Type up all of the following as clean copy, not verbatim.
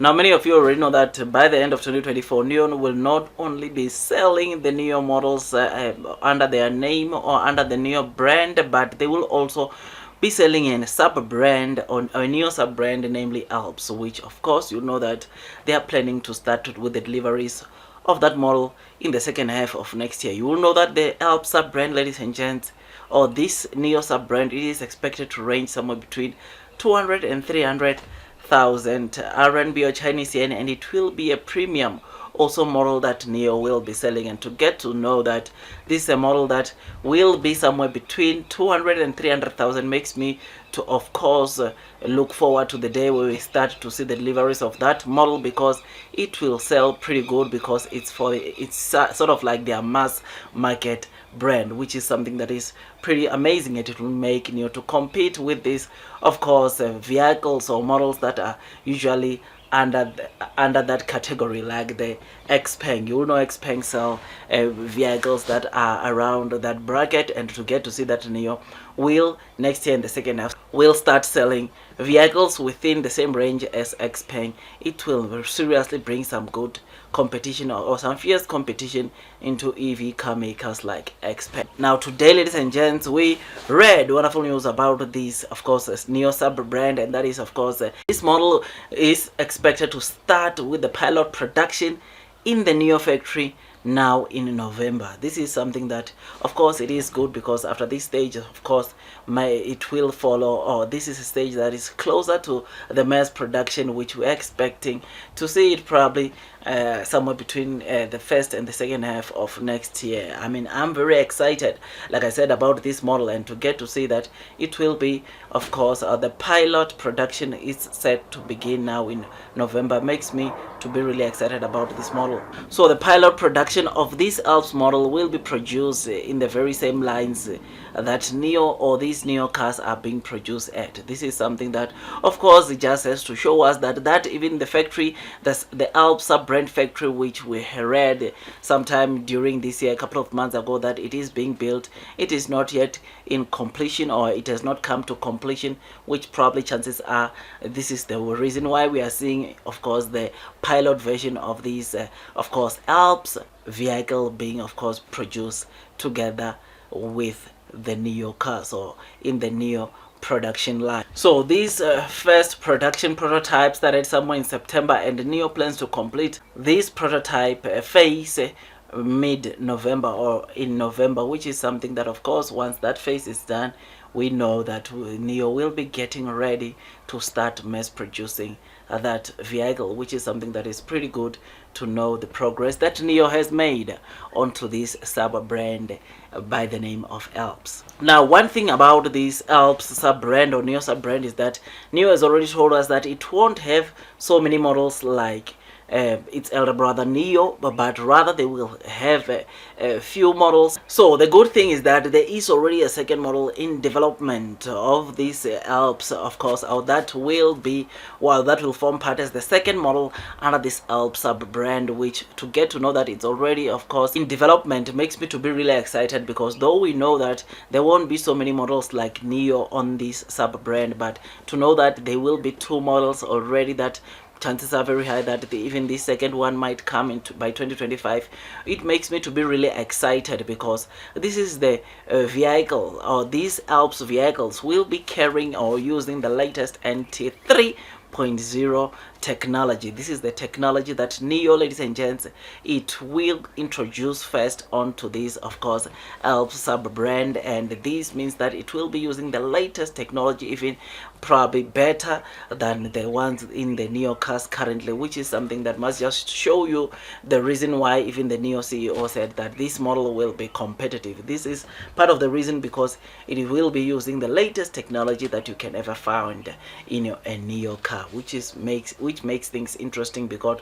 Now, many of you already know that by the end of 2024, Neo will not only be selling the Neo models under their name or under the Neo brand, but they will also be selling in a sub brand on a Neo sub brand, namely Alps, which of course you know that they are planning to start with the deliveries of that model in the second half of next year. You will know that the Alps sub brand, ladies and gents, or this Neo sub brand, it is expected to range somewhere between 200 and 300,000 RMB or Chinese yen, and it will be a premium also model that Neo will be selling. And to get to know that this is a model that will be somewhere between 200 and 300,000 makes me to of course look forward to the day where we start to see the deliveries of that model, because it will sell pretty good, because it's sort of like their mass market brand, which is something that is pretty amazing. It will make Neo to compete with these of course vehicles or models that are usually under that category, like the Xpeng. You know Xpeng sell vehicles that are around that bracket, and to get to see that Neo will next year in the second half will start selling vehicles within the same range as Xpeng, it will seriously bring some good competition or some fierce competition into EV car makers like Xpeng. Now today, ladies and gents, we read wonderful news about this of course Neo sub brand, and that is of course this model is expected to start with the pilot production in the Neo factory now in November. This is something that of course it is good, because after this stage of course it will follow, or this is a stage that is closer to the mass production, which we're expecting to see it probably somewhere between the first and the second half of next year. I mean, I'm very excited, like I said, about this model, and to get to see that it will be of course the pilot production is set to begin now in November makes me to be really excited about this model. So the pilot production of this Alps model will be produced in the very same lines that Neo or these Neo cars are being produced at. This is something that of course it just has to show us that even the factory, that's the Alps sub brand factory, which we read sometime during this year, a couple of months ago, that it is being built, it is not yet in completion, or it has not come to completion, which probably chances are this is the reason why we are seeing of course the pilot version of these of course Alps vehicle being of course produced together with the Neo cars, or in the Neo production line. So these first production prototypes started somewhere in September, and Neo plans to complete this prototype phase mid-November or in November, which is something that of course once that phase is done, we know that Neo will be getting ready to start mass producing that vehicle, which is something that is pretty good to know the progress that Neo has made onto this sub brand by the name of Alps. Now, one thing about this Alps sub brand or Neo sub brand is that Neo has already told us that it won't have so many models like its elder brother Neo, but rather they will have a few models. So the good thing is that there is already a second model in development of these Alps, of course, that will be, well, that will form part as the second model under this Alps sub brand, which to get to know that it's already of course in development makes me to be really excited, because though we know that there won't be so many models like Neo on this sub brand, but to know that there will be two models already, that chances are very high that even this second one might come into by 2025. It makes me to be really excited, because this is the vehicle, or these Alps vehicles will be carrying or using the latest NT3.0 technology. This is the technology that Neo, ladies and gents, it will introduce first onto this of course Alps sub brand, and this means that it will be using the latest technology, even probably better than the ones in the Neo cars currently, which is something that must just show you the reason why even the Neo CEO said that this model will be competitive. This is part of the reason, because it will be using the latest technology that you can ever find in a Neo car, which makes things interesting, because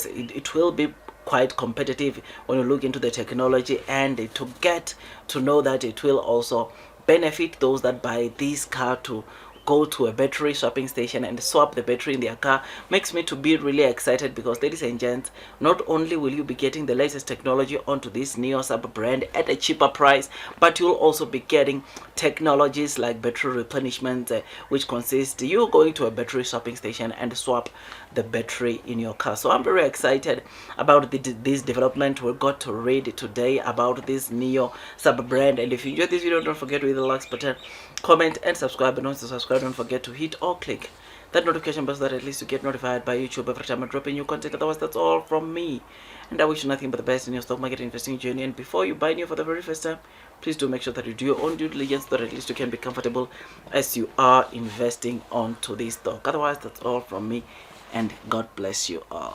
it will be quite competitive when you look into the technology, and to get to know that it will also benefit those that buy this car to go to a battery swapping station and swap the battery in their car makes me to be really excited, because ladies and gents, not only will you be getting the latest technology onto this Neo sub brand at a cheaper price, but you'll also be getting technologies like battery replenishment, which consists you going to a battery swapping station and swap the battery in your car. So I'm very excited about this development we got to read today about this NIO sub brand. And if you enjoyed this video, don't forget to hit the like button, comment and subscribe. And once you subscribe, don't forget to hit or click that notification bell so that at least you get notified by YouTube every time I drop a new content. Otherwise, that's all from me, and I wish you nothing but the best in your stock market investing journey. And before you buy new for the very first time, please do make sure that you do your own due diligence so that at least you can be comfortable as you are investing onto this stock. Otherwise, that's all from me, and God bless you all.